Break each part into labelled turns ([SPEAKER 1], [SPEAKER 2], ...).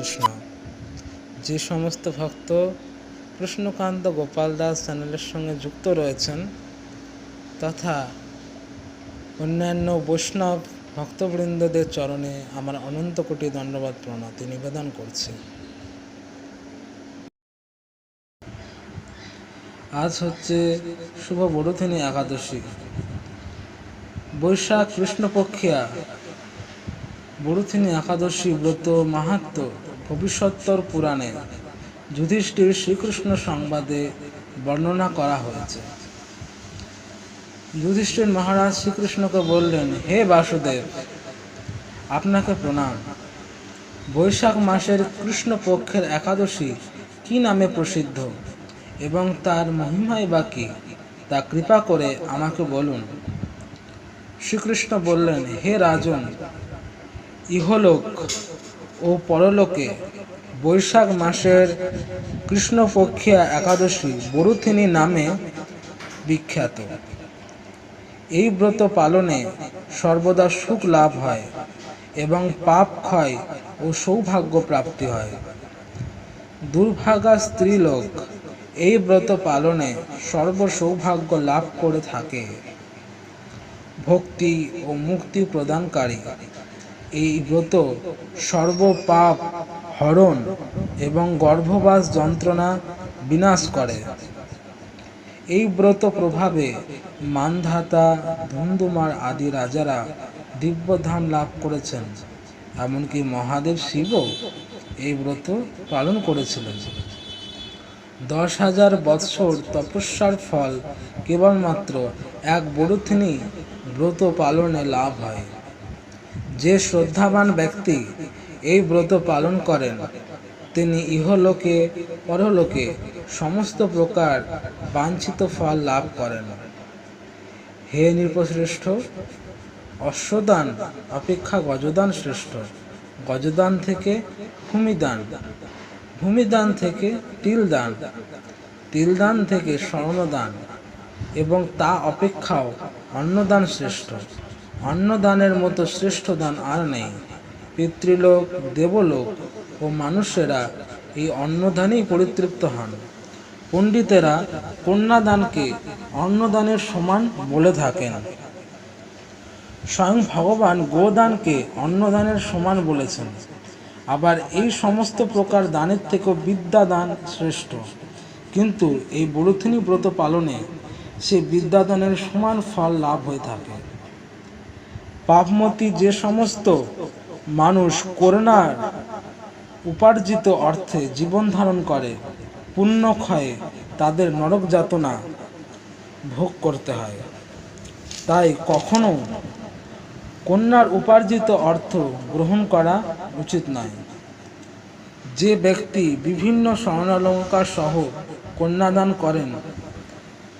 [SPEAKER 1] বৈষ্ণব। যে সমস্ত ভক্ত কৃষ্ণকান্ত গোপাল দাস চ্যানেলের সঙ্গে যুক্ত রয়েছেন তথা অন্যান্য বৈষ্ণব ভক্তবৃন্দদের চরণে আমার অনন্ত কোটি দণ্ডবত প্রণতি নিবেদন করছি। আজ হচ্ছে শুভ বরুথিনী একাদশী। বৈশাখ কৃষ্ণপক্ষিয়া বরুথিনী একাদশী ব্রত মাহাত্ম্য ভবিষ্যত্তর পুরাণে যুধিষ্ঠির শ্রীকৃষ্ণ সংবাদে বর্ণনা করা হয়েছে। যুধিষ্ঠির মহারাজ শ্রীকৃষ্ণকে বললেন, হে বাসুদেব, আপনাকে প্রণাম। বৈশাখ মাসের কৃষ্ণপক্ষের একাদশী কি নামে প্রসিদ্ধ এবং তার মহিমাই বা কি, তা কৃপা করে আমাকে বলুন। শ্রীকৃষ্ণ বললেন, হে রাজন, ইহলোক ও পরলোকে বৈশাখ মাসের কৃষ্ণপক্ষিয়া একাদশী বরুথিনী নামে বিখ্যাত। এই ব্রত পালনে সর্বদা সুখ লাভ হয় এবং পাপ ক্ষয় ও সৌভাগ্য প্রাপ্তি হয়। দুর্ভাগা স্ত্রীলোক এই ব্রত পালনে সর্বসৌভাগ্য লাভ করে থাকে। ভক্তি ও মুক্তি প্রদানকারী এই ব্রত সর্বপাপ হরণ এবং গর্ভবাস যন্ত্রণা বিনাশ করে। এই ব্রত প্রভাবে মান্ধাতা, ধুন্ধুমার আদি রাজারা দিব্যধাম লাভ করেছেন। এমনকি মহাদেব শিবও এই ব্রত পালন করেছিলেন। 10,000 বৎসর তপস্যার ফল কেবলমাত্র এক বরুথিনী ব্রত পালনে লাভ হয়। যে শ্রদ্ধাবান ব্যক্তি এই ব্রত পালন করেন তিনি ইহলোকে পরলোকে সমস্ত প্রকার বাঞ্ছিত ফল লাভ করেন। হে নৃপশ্রেষ্ঠ, অশ্বদান অপেক্ষা গজদান শ্রেষ্ঠ। গজদান থেকে ভূমিদান, ভূমিদান থেকে তিলদান, তিলদান থেকে স্বর্ণদান এবং তা অপেক্ষাও অন্নদান শ্রেষ্ঠ। অন্নদানের মতো শ্রেষ্ঠ দান আর নেই। পিতৃলোক, দেবলোক ও মানুষেরা এই অন্নদানেই পরিতৃপ্ত হন। পণ্ডিতেরা কন্যাদানকে অন্নদানের সমান বলে থাকেন। স্বয়ং ভগবান গোদানকে অন্নদানের সমান বলেছেন। আবার এই সমস্ত প্রকার দানের থেকেও বিদ্যাদান শ্রেষ্ঠ। কিন্তু এই বরুথিনী ব্রত পালনে সে বিদ্যাদানের সমান ফল লাভ হয়ে থাকে। পাপমতী যে সমস্ত মানুষ করুণার উপার্জিত অর্থে জীবন ধারণ করে, পুণ্যক্ষয়ে তাদের নরক যাতনা ভোগ করতে হয়। তাই কখনো কন্যার উপার্জিত অর্থ গ্রহণ করা উচিত নয়। যে ব্যক্তি বিভিন্ন স্বর্ণালঙ্কার সহ কন্যাদান করেন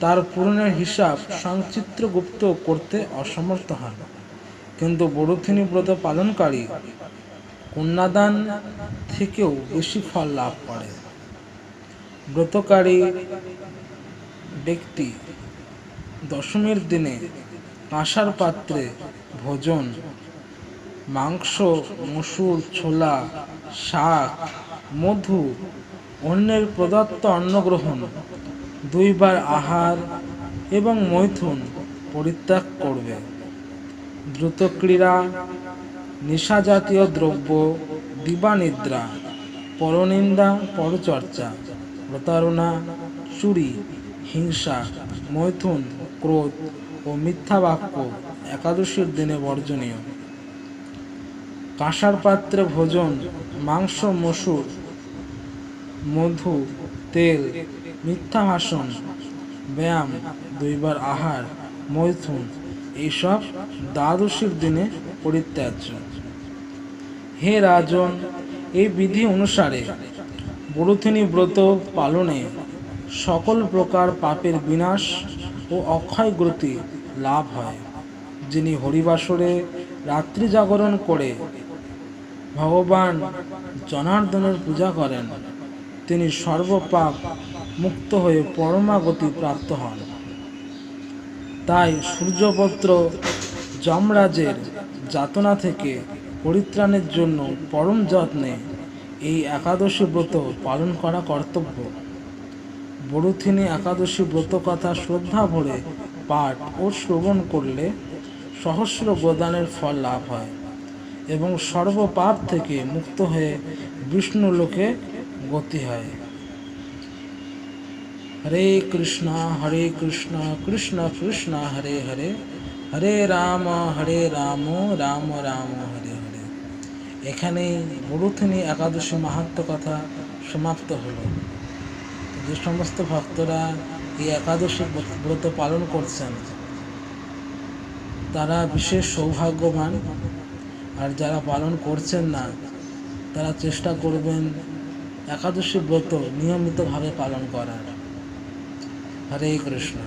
[SPEAKER 1] তার পূর্ণের হিসাব সংচিত্রগুপ্ত করতে অসমর্থ হন। কিন্তু বরুথিনী ব্রত পালনকারী কন্যাদান থেকেও বেশি ফল লাভ করে। ব্রতকারী ব্যক্তি দশমীর দিনে কাঁসার পাত্রে ভোজন, মাংস, মসুর, ছোলা, শাক, মধু, অন্যের প্রদত্ত অন্নগ্রহণ, 2 বার আহার এবং মৈথুন পরিত্যাগ করবে। দ্রুত ক্রীড়া, নেশাজাতীয় দ্রব্য, দিবানিদ্রা, পরনিন্দা, পরচর্চা, প্রতারণা, চুরি, হিংসা, মৈথুন, ক্রোধ ও মিথ্যা বাক্য একাদশীর দিনে বর্জনীয়। কাঁসার পাত্রে ভোজন, মাংস, মসুর, মধু, তেল, মিথ্যা ভাষণ, ব্যায়াম, 2 বার আহার, মৈথুন এইসব দ্বাদশীর দিনে পরিত্যাজ্য। হে রাজন, এই বিধি অনুসারে বরুথিনী ব্রত পালনে সকল প্রকার পাপের বিনাশ ও অক্ষয় গতি লাভ হয়। যিনি হরিবাসরে রাত্রি জাগরণ করে ভগবান জনার্দনের পূজা করেন তিনি সর্বপাপ মুক্ত হয়ে পরমাগতি প্রাপ্ত হন। তাই সূর্যপুত্র যমরাজের যাতনা থেকে পরিত্রাণের জন্য পরম যত্নে এই একাদশী ব্রত পালন করা কর্তব্য। বরুথিনী একাদশী ব্রত কথা শ্রদ্ধা ভরে পাঠ ও শ্রবণ করলে সহস্র গোদানের ফল লাভ হয় এবং সর্বপাপ থেকে মুক্ত হয়ে বিষ্ণু লোকে গতি হয়। হরে কৃষ্ণ কৃষ্ণ কৃষ্ণ হরে হরে, হরে রাম রাম রাম হরে হরে। এখানেই বরুথিনী একাদশী মাহাত্ম্য কথা সমাপ্ত হলো। যে সমস্ত ভক্তরা এই একাদশী ব্রত পালন করছেন তারা বিশেষ সৌভাগ্যবান, আর যারা পালন করছেন না তারা চেষ্টা করবেন একাদশী ব্রত নিয়মিতভাবে পালন করার। হরে কৃষ্ণ।